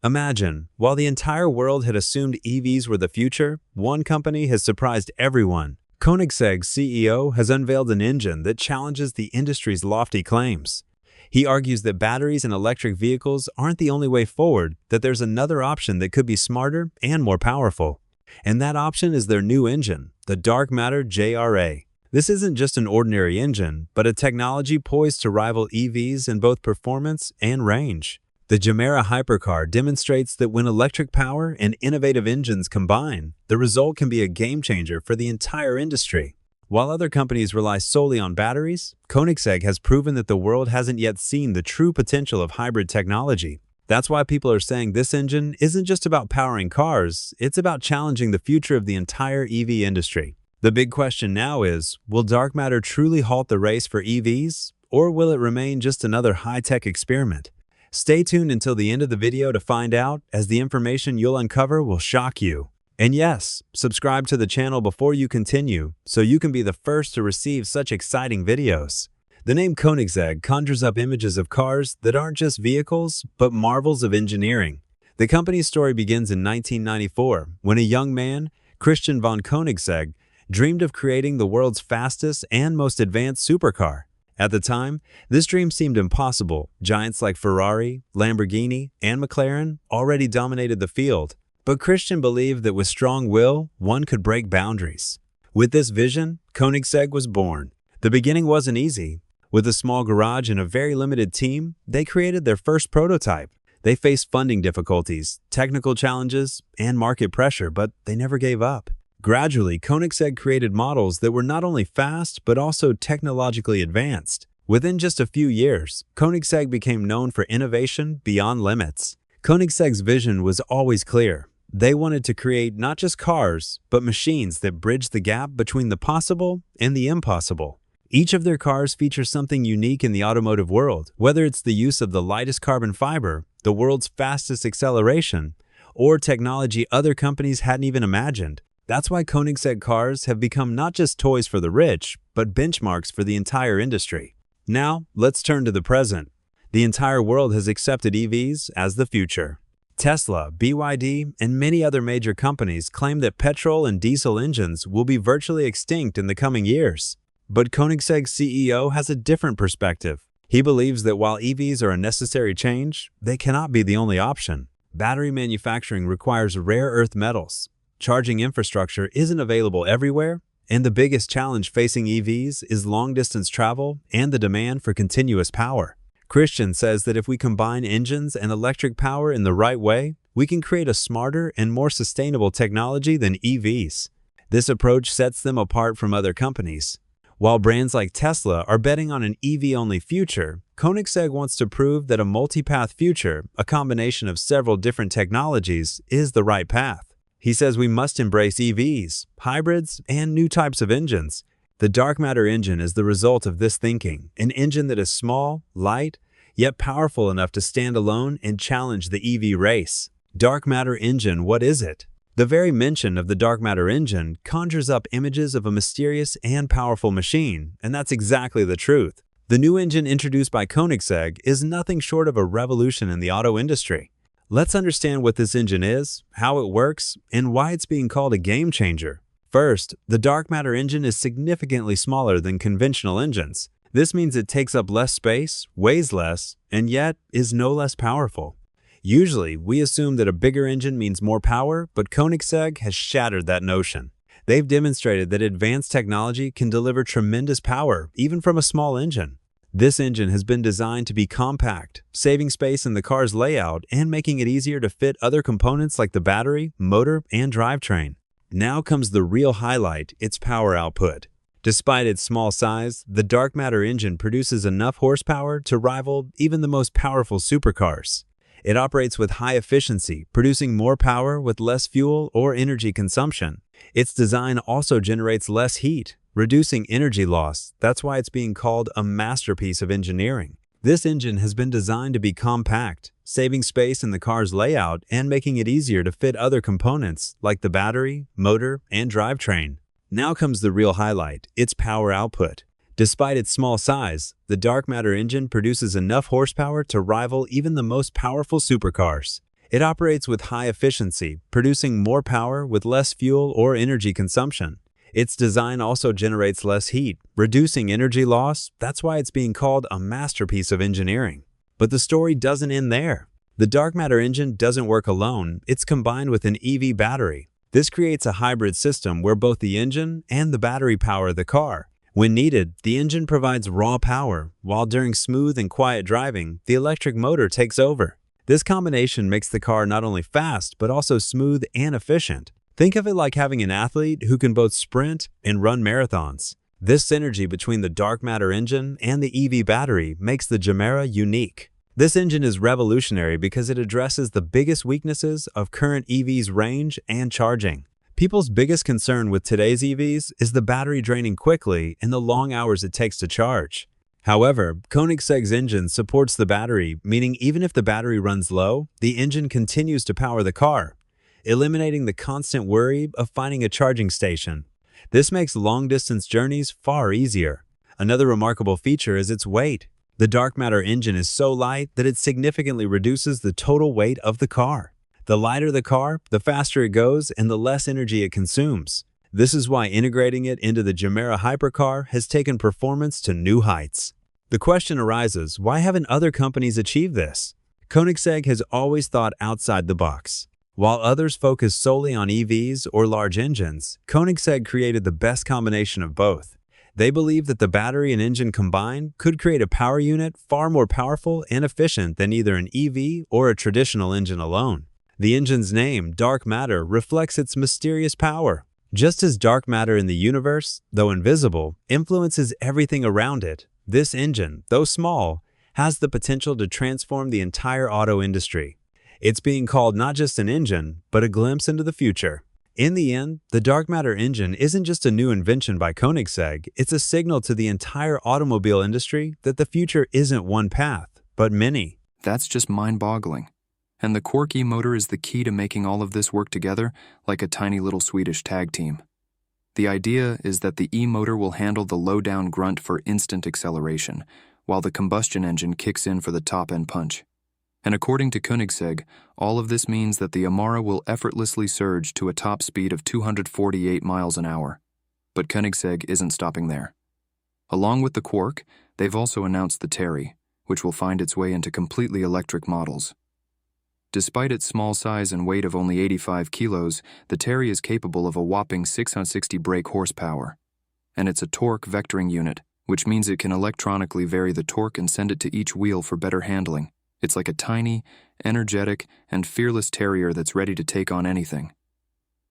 Imagine, while the entire world had assumed EVs were the future, one company has surprised everyone. Koenigsegg CEO has unveiled an engine that challenges the industry's lofty claims. He argues that batteries and electric vehicles aren't the only way forward, that there's another option that could be smarter and more powerful. And that option is their new engine, the dark matter JRA. This isn't just an ordinary engine, but a technology poised to rival EVs in both performance and range. The Gemera hypercar demonstrates that when electric power and innovative engines combine, the result can be a game-changer for the entire industry. While other companies rely solely on batteries, Koenigsegg has proven that the world hasn't yet seen the true potential of hybrid technology. That's why people are saying this engine isn't just about powering cars, it's about challenging the future of the entire EV industry. The big question now is, will dark matter truly halt the race for EVs, or will it remain just another high-tech experiment? Stay tuned until the end of the video to find out, as the information you'll uncover will shock you. And yes, subscribe to the channel before you continue, so you can be the first to receive such exciting videos. The name Koenigsegg conjures up images of cars that aren't just vehicles, but marvels of engineering. The company's story begins in 1994, when a young man, Christian von Koenigsegg, dreamed of creating the world's fastest and most advanced supercar. At the time, this dream seemed impossible. Giants like Ferrari, Lamborghini, and McLaren already dominated the field. But Christian believed that with strong will, one could break boundaries. With this vision, Koenigsegg was born. The beginning wasn't easy. With a small garage and a very limited team, they created their first prototype. They faced funding difficulties, technical challenges, and market pressure, but they never gave up. Gradually, Koenigsegg created models that were not only fast, but also technologically advanced. Within just a few years, Koenigsegg became known for innovation beyond limits. Koenigsegg's vision was always clear. They wanted to create not just cars, but machines that bridge the gap between the possible and the impossible. Each of their cars features something unique in the automotive world, whether it's the use of the lightest carbon fiber, the world's fastest acceleration, or technology other companies hadn't even imagined. That's why Koenigsegg cars have become not just toys for the rich, but benchmarks for the entire industry. Now, let's turn to the present. The entire world has accepted EVs as the future. Tesla, BYD, and many other major companies claim that petrol and diesel engines will be virtually extinct in the coming years. But Koenigsegg's CEO has a different perspective. He believes that while EVs are a necessary change, they cannot be the only option. Battery manufacturing requires rare earth metals. Charging infrastructure isn't available everywhere, and the biggest challenge facing EVs is long-distance travel and the demand for continuous power. Christian says that if we combine engines and electric power in the right way, we can create a smarter and more sustainable technology than EVs. This approach sets them apart from other companies. While brands like Tesla are betting on an EV-only future, Koenigsegg wants to prove that a multi-path future, a combination of several different technologies, is the right path. He says we must embrace EVs, hybrids, and new types of engines. The dark matter engine is the result of this thinking, an engine that is small, light, yet powerful enough to stand alone and challenge the EV race. Dark matter engine, what is it? The very mention of the dark matter engine conjures up images of a mysterious and powerful machine, and that's exactly the truth. The new engine introduced by Koenigsegg is nothing short of a revolution in the auto industry. Let's understand what this engine is, how it works, and why it's being called a game changer. First, the dark matter engine is significantly smaller than conventional engines. This means it takes up less space, weighs less, and yet is no less powerful. Usually, we assume that a bigger engine means more power, but Koenigsegg has shattered that notion. They've demonstrated that advanced technology can deliver tremendous power, even from a small engine. This engine has been designed to be compact, saving space in the car's layout and making it easier to fit other components like the battery, motor, and drivetrain. Now comes the real highlight, its power output. Despite its small size, the dark matter engine produces enough horsepower to rival even the most powerful supercars. It operates with high efficiency, producing more power with less fuel or energy consumption. Its design also generates less heat, reducing energy loss. That's why it's being called a masterpiece of engineering. This engine has been designed to be compact, saving space in the car's layout and making it easier to fit other components like the battery, motor, and drivetrain. Now comes the real highlight, its power output. Despite its small size, the dark matter engine produces enough horsepower to rival even the most powerful supercars. It operates with high efficiency, producing more power with less fuel or energy consumption. Its design also generates less heat, reducing energy loss. That's why it's being called a masterpiece of engineering. But the story doesn't end there. The dark matter engine doesn't work alone, it's combined with an EV battery. This creates a hybrid system where both the engine and the battery power the car. When needed, the engine provides raw power, while during smooth and quiet driving, the electric motor takes over. This combination makes the car not only fast, but also smooth and efficient. Think of it like having an athlete who can both sprint and run marathons. This synergy between the dark matter engine and the EV battery makes the Gemera unique. This engine is revolutionary because it addresses the biggest weaknesses of current EVs' range and charging. People's biggest concern with today's EVs is the battery draining quickly and the long hours it takes to charge. However, Koenigsegg's engine supports the battery, meaning even if the battery runs low, the engine continues to power the car, eliminating the constant worry of finding a charging station. This makes long-distance journeys far easier. Another remarkable feature is its weight. The dark matter engine is so light that it significantly reduces the total weight of the car. The lighter the car, the faster it goes and the less energy it consumes. This is why integrating it into the Gemera hypercar has taken performance to new heights. The question arises, why haven't other companies achieved this? Koenigsegg has always thought outside the box. While others focus solely on EVs or large engines, Koenigsegg created the best combination of both. They believe that the battery and engine combined could create a power unit far more powerful and efficient than either an EV or a traditional engine alone. The engine's name, dark matter, reflects its mysterious power. Just as dark matter in the universe, though invisible, influences everything around it, this engine, though small, has the potential to transform the entire auto industry. It's being called not just an engine, but a glimpse into the future. In the end, the dark matter engine isn't just a new invention by Koenigsegg, it's a signal to the entire automobile industry that the future isn't one path, but many. That's just mind-boggling. And the quirky motor is the key to making all of this work together like a tiny little Swedish tag team. The idea is that the e-motor will handle the low-down grunt for instant acceleration, while the combustion engine kicks in for the top-end punch. And according to Koenigsegg, all of this means that the Amara will effortlessly surge to a top speed of 248 miles an hour. But Koenigsegg isn't stopping there. Along with the Quark, they've also announced the Terry, which will find its way into completely electric models. Despite its small size and weight of only 85 kilos, the Terry is capable of a whopping 660 brake horsepower. And it's a torque vectoring unit, which means it can electronically vary the torque and send it to each wheel for better handling. It's like a tiny, energetic, and fearless terrier that's ready to take on anything.